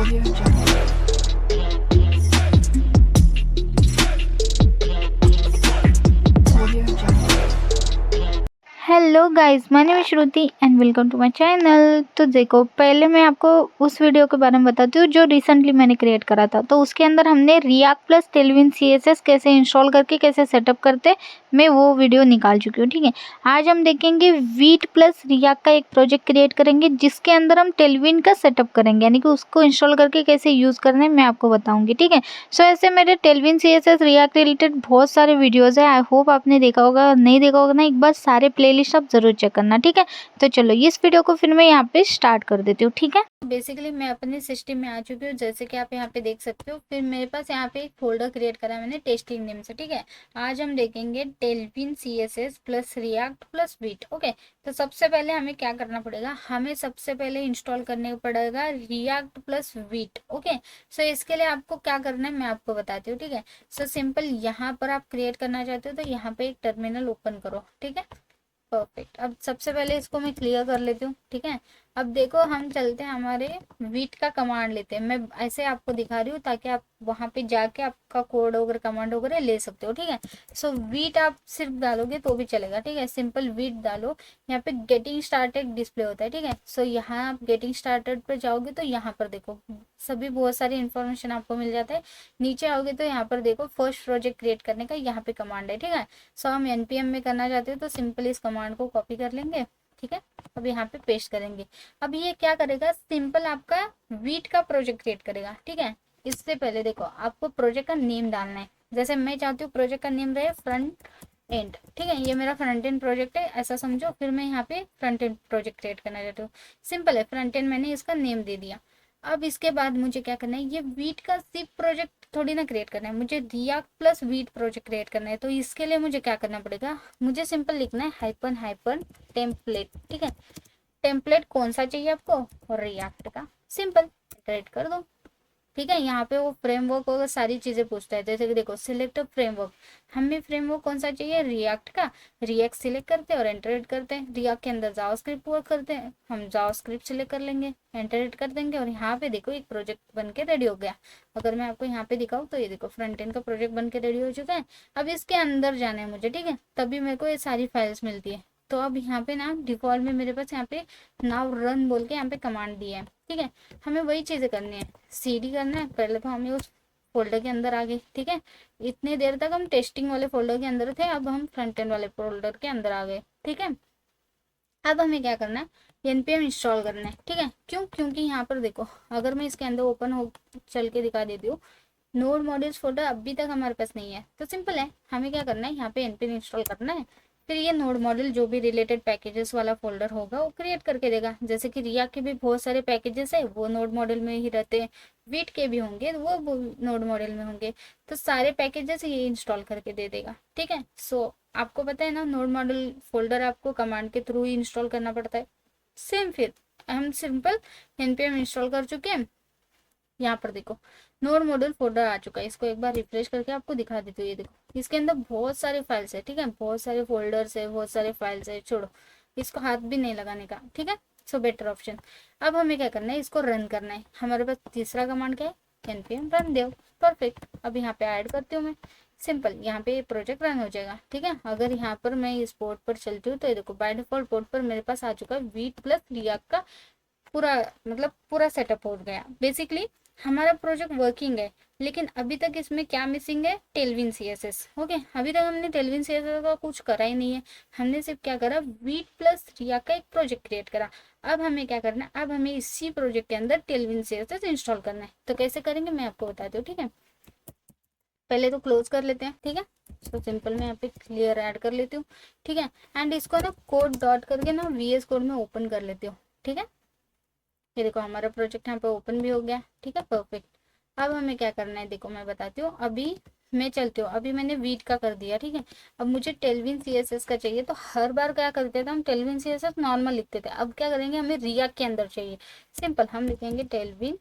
Audio Jungle. Audio Jungle. Hello guys, my name is Shruti and welcome to my channel. तो देखो, पहले मैं आपको उस वीडियो के बारे में बताती हूँ जो रिसेंटली मैंने क्रिएट करा था। तो उसके अंदर हमने रिएक्ट प्लस टेलविन सीएसएस कैसे इंस्टॉल करके कैसे सेटअप करते, मैं वो वीडियो निकाल चुकी हूँ। ठीक है, आज हम देखेंगे वीट प्लस रिएक्ट का एक प्रोजेक्ट क्रिएट करेंगे जिसके अंदर हम टेलविन का सेटअप करेंगे, यानी कि उसको इंस्टॉल करके कैसे यूज़ करना है मैं आपको बताऊँगी। ठीक है, सो ऐसे मेरे टेलविन सीएसएस रिएक्ट रिलेटेड बहुत सारे वीडियोज़ है। आई होप आपने देखा होगा, नहीं देखा होगा ना, एक बार सारे प्लेलिस्ट आप जरूर चेक करना। ठीक है, तो चलो इस वीडियो को फिर मैं यहाँ पे स्टार्ट कर देती हूँ। ठीक है, बेसिकली मैं अपने सिस्टम में आ चुकी हूँ, जैसे कि आप यहाँ पे देख सकते हो। फिर मेरे पास यहाँ पे एक फोल्डर क्रिएट करा है मैंने टेस्टिंग नेम से। ठीक है, आज हम देखेंगे Tailwind CSS plus React plus wheat. Okay, तो सबसे पहले हमें क्या करना पड़ेगा, हमें सबसे पहले इंस्टॉल करने पड़ेगा रिएक्ट प्लस वीट। ओके, सो इसके लिए आपको क्या करना है मैं आपको बताती हूँ। ठीक है, सो सिंपल, यहाँ पर आप क्रिएट करना चाहते हो तो यहाँ पे एक टर्मिनल ओपन करो। ठीक है, परफेक्ट। अब सबसे पहले इसको मैं क्लियर कर लेती हूँ। ठीक है, अब देखो हम चलते हैं हमारे वीट का कमांड लेते हैं। मैं ऐसे आपको दिखा रही हूँ ताकि आप वहां पे जाके आपका कोड वगैरह कमांड वगैरह ले सकते हो। ठीक है, सो वीट आप सिर्फ डालोगे तो भी चलेगा। ठीक है, सिंपल वीट डालो। यहाँ पे गेटिंग स्टार्टेड डिस्प्ले होता है। ठीक है, सो यहाँ आप गेटिंग स्टार्टेड पे जाओगे तो यहाँ पर देखो सभी बहुत सारी इन्फॉर्मेशन आपको मिल जाता है। नीचे आओगे तो यहाँ पर देखो फर्स्ट प्रोजेक्ट क्रिएट करने का यहाँ पे कमांड है। ठीक है, सो हम npm में करना चाहते हो तो सिंपल इस कमांड को कॉपी कर लेंगे। ठीक है, अब यहाँ पे पेस्ट करेंगे। अब ये क्या करेगा, सिंपल आपका वीट का प्रोजेक्ट क्रिएट करेगा। ठीक है, इससे पहले देखो आपको प्रोजेक्ट का नेम डालना है। जैसे मैं चाहती हूँ प्रोजेक्ट का नेम रहे फ्रंट एंड। ठीक है, ये मेरा फ्रंट एंड प्रोजेक्ट है ऐसा समझो। फिर मैं यहाँ पे फ्रंट एंड प्रोजेक्ट क्रिएट करना चाहती हूँ। सिंपल है, फ्रंट एंड मैंने इसका नेम दे दिया। अब इसके बाद मुझे क्या करना है, ये वीट का सिर्फ प्रोजेक्ट थोड़ी ना क्रिएट करना है, मुझे react plus Vite project create करना है। तो इसके लिए मुझे क्या करना पड़ेगा, मुझे सिंपल लिखना है हाइपन हाइपन टेम्पलेट। ठीक है, टेम्पलेट कौन सा चाहिए आपको, रिएक्ट का। सिंपल क्रिएट कर दो। ठीक है, यहाँ पे वो फ्रेमवर्क वगैरह सारी चीजें पूछता है। जैसे कि देखो सिलेक्ट फ्रेमवर्क, हमें फ्रेमवर्क कौन सा चाहिए, रिएक्ट का। रिएक्ट सिलेक्ट करते हैं और एंटर करते हैं। रिएक्ट के अंदर जावास्क्रिप्ट वर्क करते हैं, हम जावास्क्रिप्ट सिलेक्ट कर लेंगे, एंटर कर देंगे और यहाँ पे देखो एक प्रोजेक्ट बन के रेडी हो गया। अगर मैं आपको यहाँ पे दिखाऊँ तो ये देखो फ्रंट एंड का प्रोजेक्ट बन के रेडी हो चुका है। अब इसके अंदर जाना है मुझे। ठीक है, तभी मेरे को ये सारी फाइल्स मिलती है। तो अब यहाँ पे ना डिफॉल्ट में मेरे पास यहाँ पे नाउ रन बोल के यहाँ पे कमांड दिया है। ठीक है, हमें वही चीजें करनी है, सीडी करना है। पहले तो हमें उस फोल्डर के अंदर आ गए। ठीक है, इतनी देर तक हम टेस्टिंग वाले फोल्डर के अंदर थे, अब हम फ्रंट एंड वाले फोल्डर के अंदर आ गए। ठीक है, अब हमें क्या करना है, npm इंस्टॉल करना है। ठीक है, क्यों, क्योंकि यहाँ पर देखो अगर मैं इसके अंदर ओपन हो चल के दिखा देती हूँ, नोड मॉड्यूल्स फोल्डर अभी तक हमारे पास नहीं है। तो सिंपल है, हमें क्या करना है, यहाँ पे npm इंस्टॉल करना है। फिर ये नोड मॉड्यूल जो भी रिलेटेड पैकेजेस वाला फोल्डर होगा वो क्रिएट करके देगा। जैसे कि रिया के भी बहुत सारे पैकेजेस है, वो नोड मॉड्यूल में ही रहते हैं। वीट के भी होंगे, वो नोड मॉड्यूल में होंगे। तो सारे पैकेजेस ये इंस्टॉल करके दे देगा। ठीक है, सो आपको पता है ना, नोड मॉड्यूल फोल्डर आपको कमांड के थ्रू ही इंस्टॉल करना पड़ता है। सेम, फिर हम सिंपल npm इंस्टॉल कर चुके हैं। यहाँ पर देखो नोड मॉड्यूल फोल्डर आ चुका है। इसको एक बार रिफ्रेश करके आपको दिखा देती हूँ। ये देखो इसके अंदर बहुत सारे फाइल्स है। ठीक है, बहुत सारे फोल्डर्स है, बहुत सारे फाइल्स है। छोड़ो, इसको हाथ भी नहीं लगाने का। ठीक है, सो बेटर ऑप्शन। अब हमें क्या करना है, इसको रन करना है। हमारे पास तीसरा कमांड क्या है, npm रन दो। परफेक्ट, अब यहाँ पे ऐड करती हूँ मैं। सिंपल, यहाँ पे प्रोजेक्ट रन हो जाएगा। ठीक है, अगर यहाँ पर मैं इस पोर्ट पर चलती हूँ तो ये देखो बाय डिफॉल्ट पोर्ट पर मेरे पास आ चुका है वीट प्लस रिएक्ट का पूरा, मतलब पूरा सेटअप हो गया। बेसिकली हमारा प्रोजेक्ट वर्किंग है, लेकिन अभी तक इसमें क्या मिसिंग है, टेलविन सीएसएस। ओके, अभी तक हमने टेलविन सीएसएस का कुछ करा ही नहीं है। हमने सिर्फ क्या करा, वीट प्लस रिया का एक प्रोजेक्ट क्रिएट करा। अब हमें क्या करना है, अब हमें इसी प्रोजेक्ट के अंदर टेलविन सीएसएस इंस्टॉल करना है। तो कैसे करेंगे मैं आपको बताती हूँ। ठीक है, पहले तो क्लोज कर लेते हैं। ठीक है, तो सिंपल मैं यहाँ पे क्लियर ऐड कर लेती हूँ। ठीक है, एंड इसको ना कोड डॉट करके ना वीएस कोड में ओपन कर लेती हूँ। ठीक है, ये देखो हमारा प्रोजेक्ट यहाँ पे ओपन भी हो गया। ठीक है, परफेक्ट। अब हमें क्या करना है, देखो मैं बताती हूँ। अभी मैं चलती हूँ, अभी मैंने वीट का कर दिया। ठीक है, अब मुझे टेलविन सीएसएस का चाहिए। तो हर बार क्या करते थे हम, टेलविन सीएसएस नॉर्मल लिखते थे। अब क्या करेंगे, हमें रिएक्ट के अंदर चाहिए। सिंपल हम लिखेंगे Tailwind,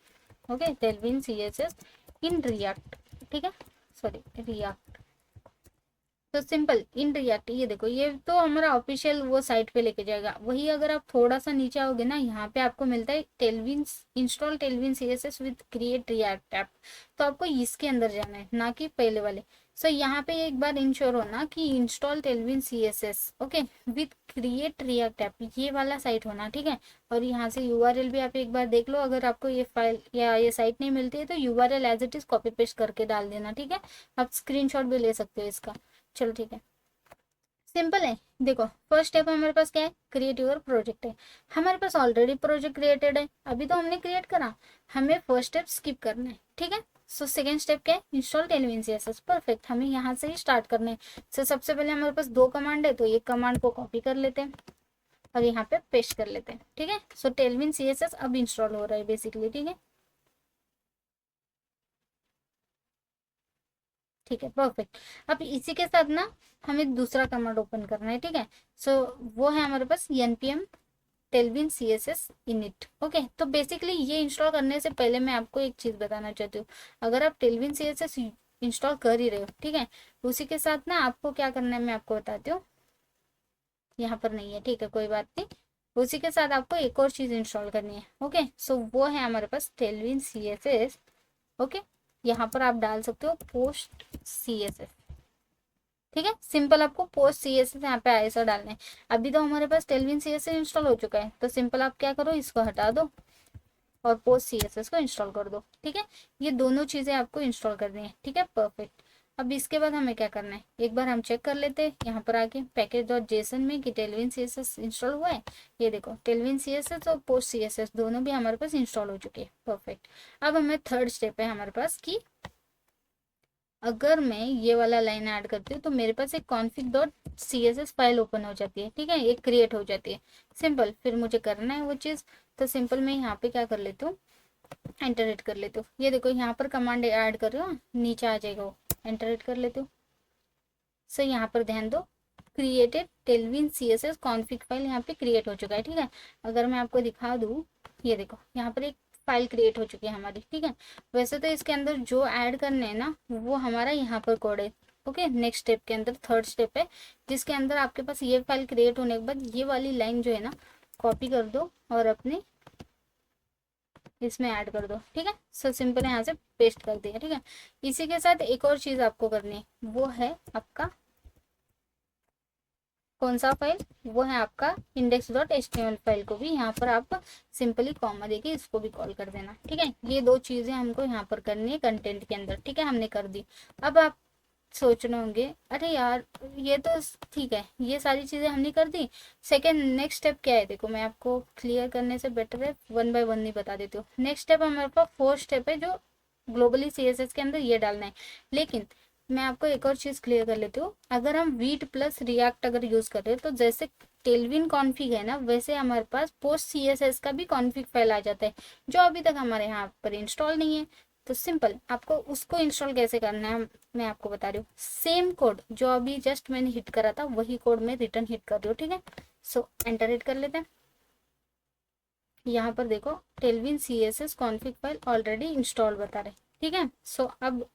okay, Tailwind CSS in React. ठीक है, सॉरी रिएक्ट। तो सिंपल इन रिएक्ट, ये देखो ये तो हमारा ऑफिशियल वो साइट पे लेके जाएगा। वही अगर आप थोड़ा सा नीचे आओगे ना, यहाँ पे आपको मिलता है Tailwind, install Tailwind CSS with create react app. तो आपको इसके अंदर जाना है, ना कि पहले वाले। सो यहाँ पे एक बार इंश्योर होना कि install Tailwind CSS okay with create react app, ये वाला साइट होना, ठीक है। और यहाँ से यूआरएल भी आप एक बार देख लो, अगर आपको ये फाइल या ये साइट नहीं मिलती है तो URL as it is copy paste करके डाल देना, ठीक है। आप स्क्रीनशॉट भी ले सकते हो इसका। चलो ठीक है, सिंपल है। देखो फर्स्ट स्टेप हमारे पास क्या है, क्रिएट योर प्रोजेक्ट है। हमारे पास ऑलरेडी प्रोजेक्ट क्रिएटेड है, अभी तो हमने क्रिएट करा, हमें फर्स्ट स्टेप स्किप करना है, ठीक है। सो सेकंड स्टेप क्या है, इंस्टॉल टेलविन सीएसएस। परफेक्ट, हमें यहाँ से ही स्टार्ट करना है। सो सबसे पहले हमारे पास दो कमांड है, तो एक कमांड को कॉपी कर लेते हैं और यहाँ पे पेस्ट कर लेते हैं, ठीक है। सो टेलविन सीएसएस अब इंस्टॉल हो रहा है बेसिकली, ठीक है। ठीक है परफेक्ट। अब इसी के साथ ना हमें दूसरा कमांड ओपन करना है, ठीक है। सो वो है हमारे पास npm Tailwind C S S init okay. तो बेसिकली ये इंस्टॉल करने से पहले मैं आपको एक चीज बताना चाहती हूँ। अगर आप Tailwind C S S install कर ही रहे हो, ठीक है, उसी के साथ ना आपको क्या करना है मैं आपको बताती हूँ। यहाँ पर नहीं है, ठीक है, कोई बात नहीं। उसी के साथ आपको एक और चीज इंस्टॉल करनी है, ओके। सो वो है हमारे पास Tailwind C S S okay. यहाँ पर आप डाल सकते हो पोस्ट सी एस एस, ठीक है। सिंपल आपको पोस्ट सी एस एस यहाँ पे ऐसा डालना है। अभी तो हमारे पास Tailwind C S S install हो चुका है, तो सिंपल आप क्या करो, इसको हटा दो और पोस्ट सी एस एस को इंस्टॉल कर दो, ठीक है। ये दोनों चीजें आपको इंस्टॉल करनी है, ठीक है, परफेक्ट। अब इसके बाद हमें क्या करना है, एक बार हम चेक कर लेते हैं यहाँ पर आके पैकेज डॉट जेसन में कि Tailwind C S S install हुआ है। ये देखो टेलविन सी एस एस और पोस्ट सी एस एस दोनों भी हमारे पास इंस्टॉल हो चुके हैं, परफेक्ट। अब हमें थर्ड स्टेप है हमारे पास कि अगर मैं ये वाला लाइन ऐड करती हूँ तो मेरे पास एक config dot C S S file open हो जाती है, ठीक है, एक क्रिएट हो जाती है। सिंपल फिर मुझे करना है वो चीज़, तो सिंपल मैं यहाँ पे क्या कर लेती हूँ, एंटर हिट कर लेती हूँ। ये देखो यहाँ पर कमांड ऐड कर रही हूँ, नीचे आ जाएगा वो, एंटर हिट कर लेती हूँ। सो यहाँ पर ध्यान दो, created Tailwind C S S config file यहाँ पे क्रिएट हो चुका है, ठीक है। अगर मैं आपको दिखा दूँ, ये देखो यहाँ पर एक फाइल क्रिएट हो चुकी है हमारी, ठीक है। वैसे तो इसके अंदर जो ऐड करने हैं ना वो हमारा यहाँ पर कोड है, ओके। नेक्स्ट स्टेप के अंदर थर्ड स्टेप है, जिसके अंदर आपके पास ये फाइल क्रिएट होने के बाद ये वाली लाइन जो है ना कॉपी कर दो और अपने इसमें ऐड कर दो, ठीक है। सो सिंपल यहाँ से पेस्ट कर दिया, ठीक है। इसी के साथ एक और चीज आपको करनी है, वो है आपका कौन सा फाइल, वो है आपका index dot H T M L file को भी यहाँ पर आप सिंपली कॉमा देके इसको भी कॉल कर देना, ठीक है। ये दो चीजें हमको यहाँ पर करनी है कंटेंट के अंदर, ठीक है, हमने कर दी। अब आप सोच रहे होंगे अरे यार ये तो ठीक है, ये सारी चीजें हमने कर दी, सेकेंड नेक्स्ट स्टेप क्या है। देखो मैं आपको क्लियर करने से बेटर है वन बाय वन नहीं बता देती हूँ। नेक्स्ट स्टेप हमारे पास फोर्थ स्टेप है, जो ग्लोबली सीएसएस के अंदर ये डालना है। लेकिन मैं आपको एक और चीज क्लियर कर लेती हूँ, अगर हम वीट प्लस रिएक्ट अगर यूज कर रहे हैं तो जैसे टेलविन कॉन्फ़िग है ना, वैसे हमारे पास पोस्ट सीएसएस का भी कॉन्फ़िग फाइल आ जाता है, जो अभी तक हमारे यहाँ पर इंस्टॉल नहीं है। तो सिंपल आपको उसको इंस्टॉल कैसे करना है मैं आपको बता रही हूँ। सेम कोड जो अभी जस्ट मैंने हिट करा था वही कोड मैं रिटर्न हिट कर रही हूँ, ठीक है। सो एंटर हिट कर लेते हैं। यहाँ पर देखो Tailwind C S S config file already install बता रहे, ठीक है। सो अब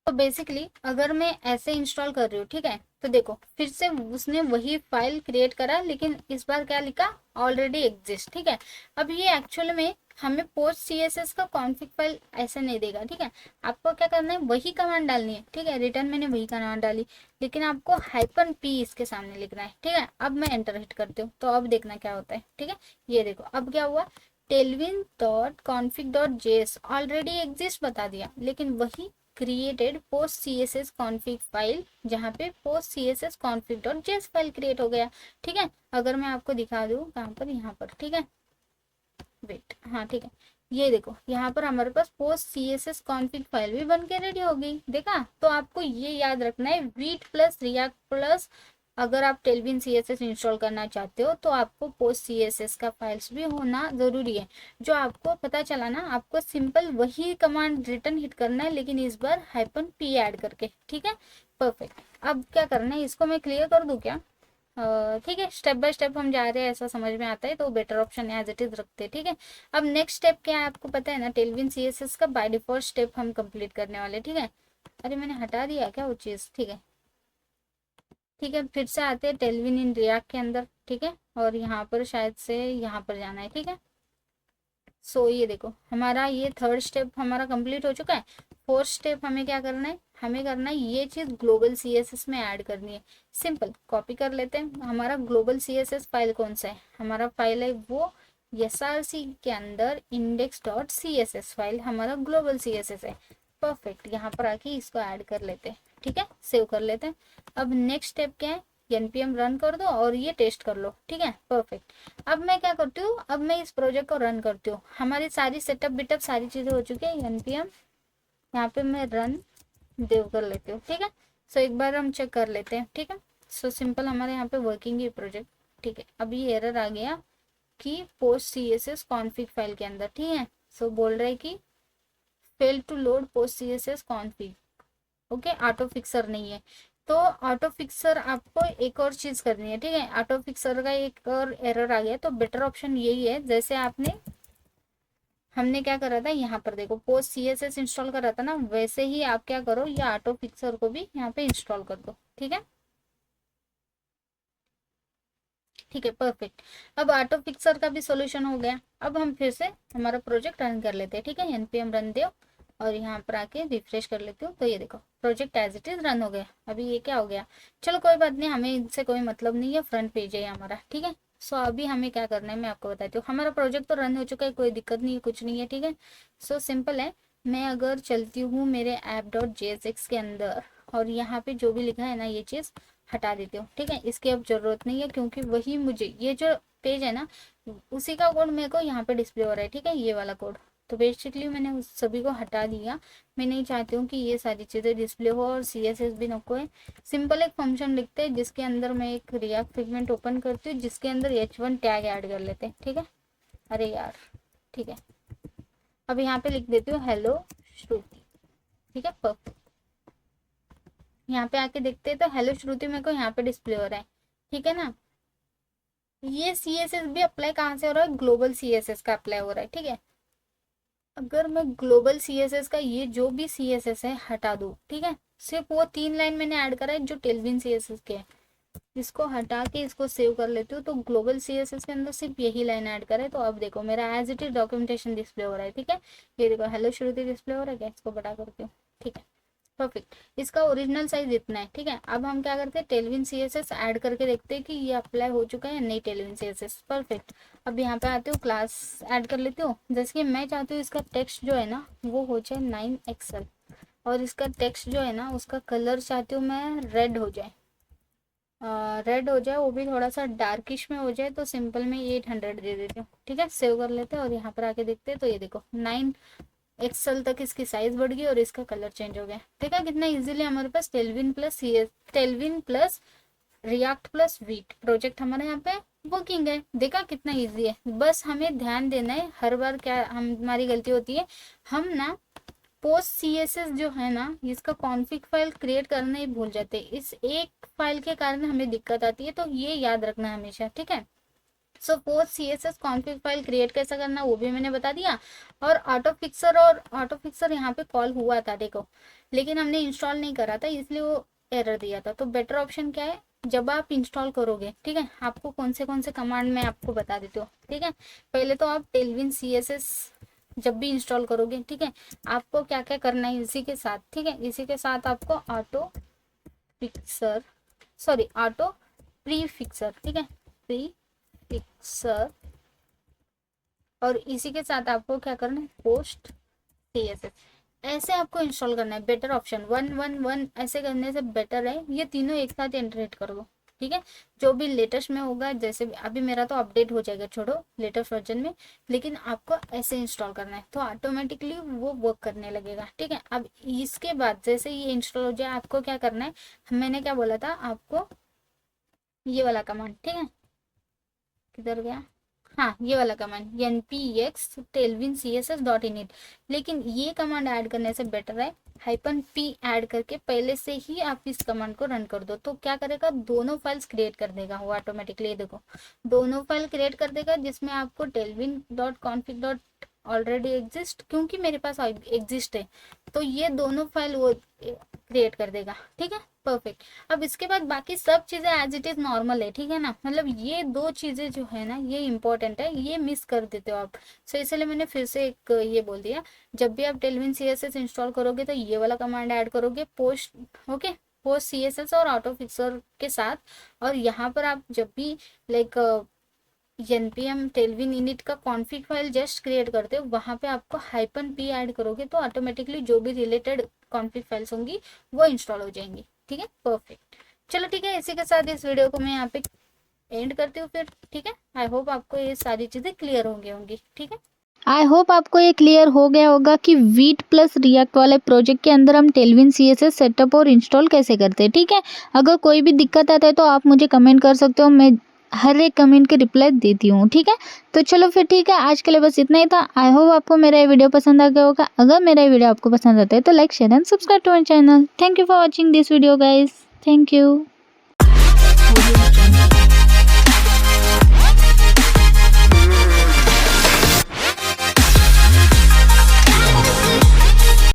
तो बेसिकली अगर मैं ऐसे इंस्टॉल कर रही हूँ, ठीक है, तो देखो फिर से उसने वही फाइल क्रिएट करा, लेकिन इस बार क्या लिखा, ऑलरेडी एग्जिस्ट, ठीक है। अब ये एक्चुअल में हमें पोस्ट सीएसएस का कॉन्फ़िग फाइल ऐसे नहीं देगा, ठीक है। आपको क्या करना है, वही कमांड डालनी है, ठीक है। रिटर्न मैंने वही कमांड डाली, लेकिन आपको हाइपन पी इसके सामने लिखना है, ठीक है। अब मैं एंटर हिट करती हूँ, तो अब देखना क्या होता है, ठीक है। ये देखो अब क्या हुआ, Tailwind dot config dot JS already exist बता दिया, लेकिन वही created post C S S config file, जहाँ पे post C S S config dot JS file create हो गया, ठीक है। अगर मैं आपको दिखा दूँ कहाँ पर, यहाँ पर, ठीक है, वेट, हाँ ठीक है। ये देखो यहाँ पर हमारे पास post C S S config file भी बन के रेडी हो गई, देखा। तो आपको ये याद रखना है, वीट प्लस रिएक्ट प्लस अगर आप Tailwind C S S install करना चाहते हो तो आपको पोस्ट सी एस एस का फाइल्स भी होना जरूरी है। जो आपको पता चला ना, आपको सिंपल वही कमांड रिटर्न हिट करना है, लेकिन इस बार हाइपन पी ऐड करके, ठीक है, परफेक्ट। अब क्या करना है, इसको मैं क्लियर कर दूं क्या, ठीक है, स्टेप बाय स्टेप हम जा रहे हैं, ऐसा समझ में आता है तो better option as it is रखते हैं, ठीक है। अब नेक्स्ट स्टेप क्या है आपको पता है ना, टेलविन सीएसएस का बाय डिफॉल्ट स्टेप हम कंप्लीट करने वाले, ठीक है। अरे मैंने हटा दिया क्या वो चीज़, ठीक है ठीक है। फिर से आते हैं टेलविन इन रिएक्ट के अंदर, ठीक है, और यहाँ पर शायद से यहाँ पर जाना है, ठीक है। सो ये देखो हमारा ये थर्ड स्टेप हमारा कंप्लीट हो चुका है। फोर्थ स्टेप हमें क्या करना है, हमें करना है ये चीज़ ग्लोबल सीएसएस में ऐड करनी है। सिंपल कॉपी कर लेते हैं। हमारा ग्लोबल सीएसएस फाइल कौन सा है, हमारा फाइल है वो एसआरसी के अंदर index dot C S S file हमारा ग्लोबल सीएसएस है। परफेक्ट, यहाँ पर आके इसको ऐड कर लेते हैं, ठीक है, सेव कर लेते हैं। अब नेक्स्ट स्टेप क्या है, npm रन कर दो और ये टेस्ट कर लो, ठीक है, परफेक्ट। अब मैं क्या करती हूँ, अब मैं इस प्रोजेक्ट को रन करती हूँ। हमारी सारी सेटअप बिटअप सारी चीज़ें हो चुकी है। npm यहाँ पे मैं रन देव कर लेती हूँ, ठीक है। सो एक बार हम चेक कर लेते हैं, ठीक है। सो सिंपल हमारे यहाँ पे वर्किंग है प्रोजेक्ट, ठीक है। अब ये एरर आ गया कि post C S S config file के अंदर, ठीक है। सो बोल रहा है कि fail to load post C S S config, okay, auto fixer नहीं है। तो ऑटो फिक्सर आपको एक और चीज करनी है, ठीक है। ऑटो फिक्सर का एक और एरर आ गया, तो बेटर ऑप्शन यही है, जैसे हमने क्या करा था, यहाँ पर देखो पोस्ट सीएसएस इंस्टॉल करा था ना, वैसे ही आप क्या करो, ये ऑटो फिक्सर को भी यहाँ पे इंस्टॉल कर दो, ठीक है ठीक है, परफेक्ट। अब ऑटो फिक्सर का भी सोल्यूशन हो गया। अब हम फिर से हमारा प्रोजेक्ट रन कर लेते हैं, ठीक है, npm रन दो और यहाँ पर आके रिफ्रेश कर लेती हूँ। तो ये देखो project as it is run हो गया। अभी ये क्या हो गया, चलो कोई बात नहीं, हमें इनसे कोई मतलब नहीं है, फ्रंट पेज है हमारा, ठीक है। सो अभी हमें क्या करना है मैं आपको बताती हूँ। हमारा प्रोजेक्ट तो रन हो चुका है, कोई दिक्कत नहीं है, कुछ नहीं है, ठीक है। सो सिंपल है, मैं अगर चलती हूँ मेरे ऐप डॉट जेएसएक्स के अंदर और यहाँ पे जो भी लिखा है ना ये चीज़ हटा देती हूँ, ठीक है। इसकी अब जरूरत नहीं है, क्योंकि वही मुझे ये जो पेज है ना उसी का कोड मेरे को यहाँ पे डिस्प्ले हो रहा है, ठीक है, ये वाला कोड। तो बेसिकली मैंने उस सभी को हटा दिया। मैं नहीं चाहती हूँ कि ये सारी चीज़ें डिस्प्ले हो और सीएसएस भी नको है। सिंपल एक फंक्शन लिखते हैं जिसके अंदर मैं एक रिएक्ट फिगमेंट ओपन करती हूँ, जिसके अंदर h1 टैग ऐड कर लेते हैं, ठीक है। अरे यार, ठीक है, अब यहाँ पे लिख देती हूँ हेलो श्रुति, ठीक है, परफेक्ट। यहाँ पे आके देखते हैं तो हेलो श्रुति मेरे को यहाँ पे डिस्प्ले हो रहा है, ठीक है ना। ये सीएसएस भी अप्लाई कहाँ से हो रहा है, ग्लोबल सीएसएस का अप्लाई हो रहा है, ठीक है। अगर मैं ग्लोबल सीएसएस का ये जो भी सीएसएस है हटा दूँ, ठीक है, सिर्फ वो 3 लाइन मैंने ऐड करा है जो टेलविन सीएसएस के है, इसको हटा के इसको सेव कर लेती हूँ। तो ग्लोबल सीएसएस के अंदर सिर्फ यही लाइन ऐड करा है। तो अब देखो मेरा as it is documentation display हो रहा है, ठीक है। ये देखो हेलो श्रुति डिस्प्ले हो रहा है क्या, इसको बड़ा करती हूँ, ठीक है, परफेक्ट। इसका ओरिजिनल साइज इतना है, ठीक है। अब हम क्या करते हैं, टेलविन सीएसएस ऐड करके देखते हैं कि ये अप्लाई हो चुका है या नहीं, टेलविन सीएसएस, परफेक्ट। अब यहाँ पे आती हूँ, क्लास ऐड कर लेती हूँ। जैसे कि मैं चाहती हूँ इसका टेक्स्ट जो है ना वो हो जाए 9 एक्सएल, और इसका टेक्स्ट जो है ना उसका कलर चाहती हूँ मैं रेड हो जाए, रेड हो जाए, वो भी थोड़ा सा डार्किश में हो जाए। तो सिंपल में 800 दे देती हूँ, ठीक है, सेव कर लेते हैं और यहाँ पर आके देखते हैं। तो ये देखो 9 एक्सएल तक इसकी साइज बढ़ गई और इसका कलर चेंज हो गया। देखा कितना इजीली हमारे पास Tailwind plus React plus Vite project हमारे यहाँ पे वर्किंग है। देखा कितना इजी है, बस हमें ध्यान देना है। हर बार क्या हमारी गलती होती है, हम ना पोस्ट सीएसएस जो है ना इसका कॉन्फिग फाइल क्रिएट करना ही भूल जाते हैं। इस एक फाइल के कारण हमें दिक्कत आती है, तो ये याद रखना हमेशा, ठीक है। So post CSS config file create कैसे करना वो भी मैंने बता दिया। और ऑटो फिक्सर यहाँ पे कॉल हुआ था देखो, लेकिन हमने इंस्टॉल नहीं करा था इसलिए वो एरर दिया था। तो बेटर ऑप्शन क्या है, जब आप इंस्टॉल करोगे, ठीक है, आपको कौन से कमांड मैं आपको बता देती हूँ, ठीक है। पहले तो आप टेलविन सीएसएस जब भी इंस्टॉल करोगे, ठीक है, आपको क्या क्या करना है इसी के साथ, ठीक है, इसी के साथ आपको ऑटो प्री फिक्सर, ठीक है, प्री फिक्सर, और इसी के साथ आपको क्या करना है, पोस्ट सीएसएस, ऐसे आपको इंस्टॉल करना है। बेटर ऑप्शन 111 ऐसे करने से बेटर है, ये तीनों एक साथ इंटीग्रेट कर दो, ठीक है। जो भी लेटेस्ट में होगा, जैसे अभी मेरा तो अपडेट हो जाएगा, छोड़ो लेटेस्ट वर्जन में, लेकिन आपको ऐसे इंस्टॉल करना है तो ऑटोमेटिकली वो वर्क करने लगेगा, ठीक है। अब इसके बाद जैसे ये इंस्टॉल हो जाए, आपको क्या करना है, मैंने क्या बोला था आपको, ये वाला कमांड, ठीक है, किधर गया, हाँ ये वाला command npx tailwind css dot init। लेकिन ये कमांड ऐड करने से बेटर है -p ऐड करके पहले से ही आप इस कमांड को रन कर दो। तो क्या करेगा, दोनों फाइल्स क्रिएट कर देगा वो ऑटोमेटिकली। देखो दोनों फाइल क्रिएट कर देगा, जिसमें आपको tailwind dot config dot already exist, क्योंकि मेरे पास एग्जिस्ट है, तो ये दोनों फाइल वो क्रिएट कर देगा। ठीक है, परफेक्ट। अब इसके बाद बाकी सब चीज़ें एज इट इज़ नॉर्मल है, ठीक है ना। मतलब ये दो चीज़ें जो है ना ये इंपॉर्टेंट है, ये मिस कर देते हो आप। सो इसलिए मैंने फिर से एक ये बोल दिया, जब भी आप टेलविन CSS इंस्टॉल करोगे तो ये वाला कमांड ऐड करोगे, पोस्ट, ओके, पोस्ट CSS और ऑटो फिक्सर के साथ। और यहाँ पर आप जब भी लाइक npm टेलविन इनिट का कॉन्फिग फाइल जस्ट क्रिएट करते हो, वहाँ पे आपको -p ऐड करोगे तो ऑटोमेटिकली जो भी रिलेटेड कॉन्फिग फाइल्स होंगी वो इंस्टॉल हो जाएंगी। ठीक है, परफेक्ट। चलो ठीक है, इसी के साथ इस वीडियो को मैं यहाँ पे एंड करती हूँ फिर। ठीक है, आई होप आपको ये सारी चीज़ें क्लियर होंगी। ठीक है, आई होप आपको ये क्लियर हो गया होगा कि वीट प्लस रिएक्ट वाले प्रोजेक्ट के अंदर हम टेलविन CSS सेटअप और इंस्टॉल कैसे करते हैं। ठीक है, अगर कोई भी दिक्कत आता है तो आप मुझे कमेंट कर सकते हो, मैं हर एक कमेंट के रिप्लाई देती हूँ। ठीक है, तो चलो फिर ठीक है, आज के लिए बस इतना ही था। आई होप आपको मेरा ये वीडियो पसंद आ गया होगा। अगर मेरा ये वीडियो आपको पसंद आता है तो like, share and subscribe to my channel. Thank you for watching this video guys, thank you.